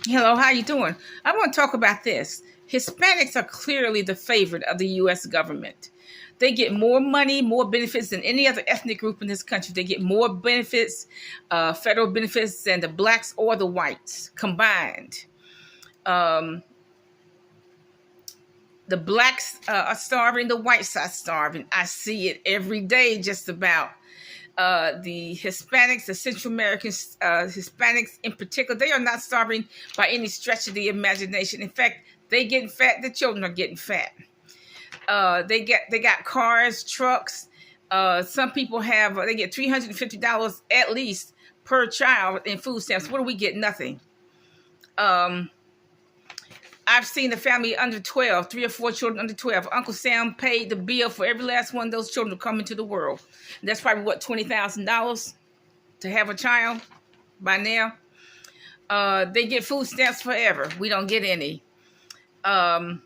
Hello, how you doing? I want to talk about this. Hispanics are clearly the favorite of the U.S. government. They get more money, more benefits than any other ethnic group in this country. They get more benefits, federal benefits, than the blacks or the whites combined. Um, the blacks are starving, the whites are starving. I see it every day, just about. The Hispanics, the Central Americans, Hispanics in particular, they are not starving by any stretch of the imagination. In fact, they getting fat. The children are getting fat. They got cars, trucks. Some people have they get $350 at least per child in food stamps. What do we get? Nothing. Um, I've seen a family under 12, 3 or 4 children under 12. Uncle Sam paid the bill for every last one of those children to come into the world. And that's probably what, $20,000 to have a child by now. They get food stamps forever. We don't get any. There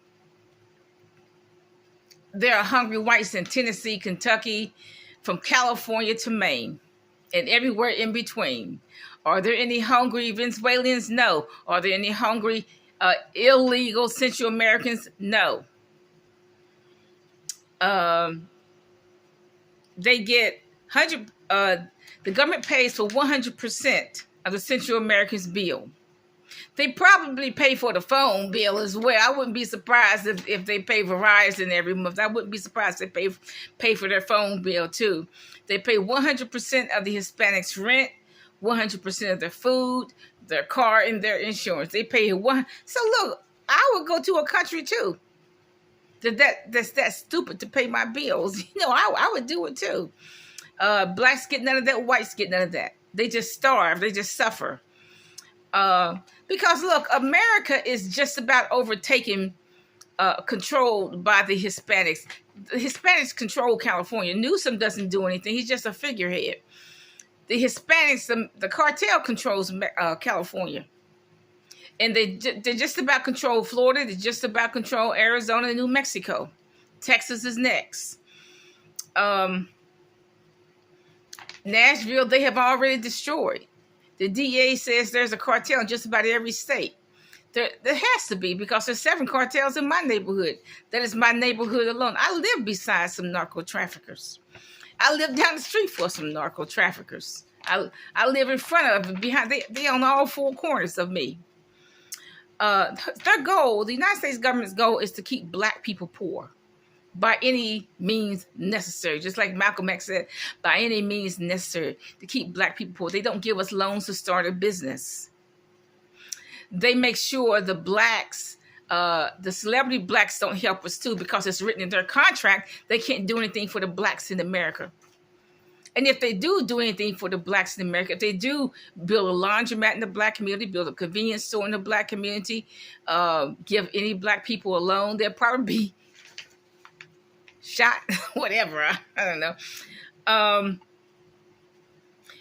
are hungry whites in Tennessee, Kentucky, from California to Maine, and everywhere in between. Are there any hungry Venezuelans? No. Are there any hungry illegal Central Americans? No. They get 100. The government pays for 100% of the Central Americans' bill. They probably pay for the phone bill as well. I wouldn't be surprised if they pay Verizon every month. I wouldn't be surprised if they pay for their phone bill too. They pay 100% of the Hispanics' rent, 100% of their food, their car, and their insurance. They pay one. So look, I would go to a country too that's that stupid to pay my bills. I would do it too. Blacks get none of that. Whites get none of that. They just starve. They just suffer. Because look, America is just about overtaken, controlled by the Hispanics. The Hispanics control California. Newsom doesn't do anything. He's just a figurehead. The Hispanics, the cartel controls California. And they just about control Florida. They just about control Arizona and New Mexico. Texas is next. Nashville, they have already destroyed. The DA says there's a cartel in just about every state. There has to be, because there's 7 cartels in my neighborhood. That is my neighborhood alone. I live beside some narco traffickers. I live down the street for some narco traffickers. I live in front of, behind. They on all 4 corners of me. Their goal, the United States government's goal, is to keep black people poor by any means necessary. Just like Malcolm X said, by any means necessary to keep black people poor. They don't give us loans to start a business. They make sure the blacks, the celebrity blacks, don't help us too, because it's written in their contract they can't do anything for the blacks in America. And if they do anything for the blacks in America, if they do build a laundromat in the black community, build a convenience store in the black community, give any black people a loan, they'll probably be shot, whatever. I don't know.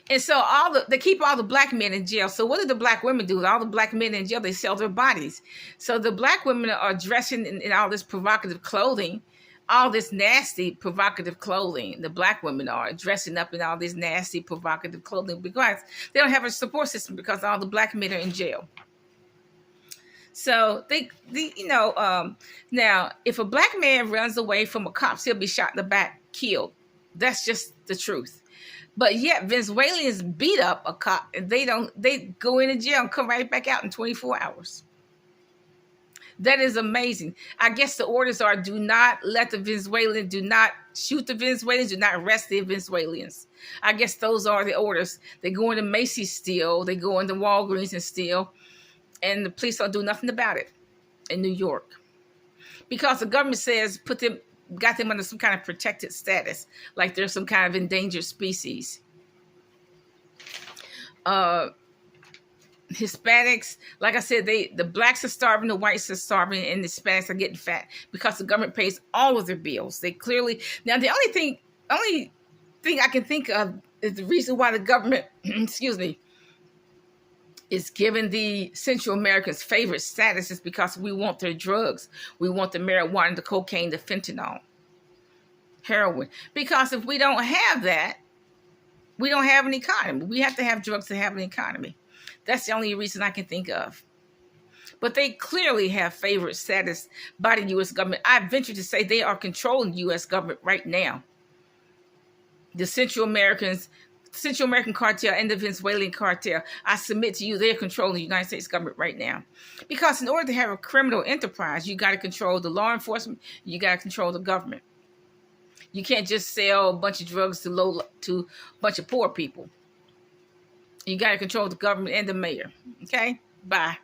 And so they keep all the black men in jail. So what do the black women do? With all the black men in jail, they sell their bodies. So the black women are dressing in all this provocative clothing, all this nasty provocative clothing. The black women are dressing up in all this nasty provocative clothing because they don't have a support system, because all the black men are in jail. So now if a black man runs away from a cop, he'll be shot in the back, killed. That's just the truth. But yet Venezuelans beat up a cop and they go into jail and come right back out in 24 hours. That is amazing. I guess the orders are: do not let the Venezuelans, do not shoot the Venezuelans, do not arrest the Venezuelans. I guess those are the orders. They go into Macy's steal, they go into Walgreens and steal, and the police don't do nothing about it in New York. Because the government says got them under some kind of protected status, like they're some kind of endangered species. Hispanics, like I said, the blacks are starving, the whites are starving, and the Hispanics are getting fat because the government pays all of their bills. They clearly, now the only thing I can think of is the reason why the government, excuse me, is giving the Central Americans favorite status is because we want their drugs. We want the marijuana, the cocaine, the fentanyl, heroin. Because if we don't have that, we don't have an economy. We have to have drugs to have an economy. That's the only reason I can think of. But they clearly have favored status by the U.S. government. I venture to say they are controlling the U.S. government right now. The Central American cartel and the Venezuelan cartel, I submit to you, they're controlling the United States government right now. Because in order to have a criminal enterprise, you got to control the law enforcement, you got to control the government. You can't just sell a bunch of drugs to a bunch of poor people. You got to control the government and the mayor. Okay? Bye.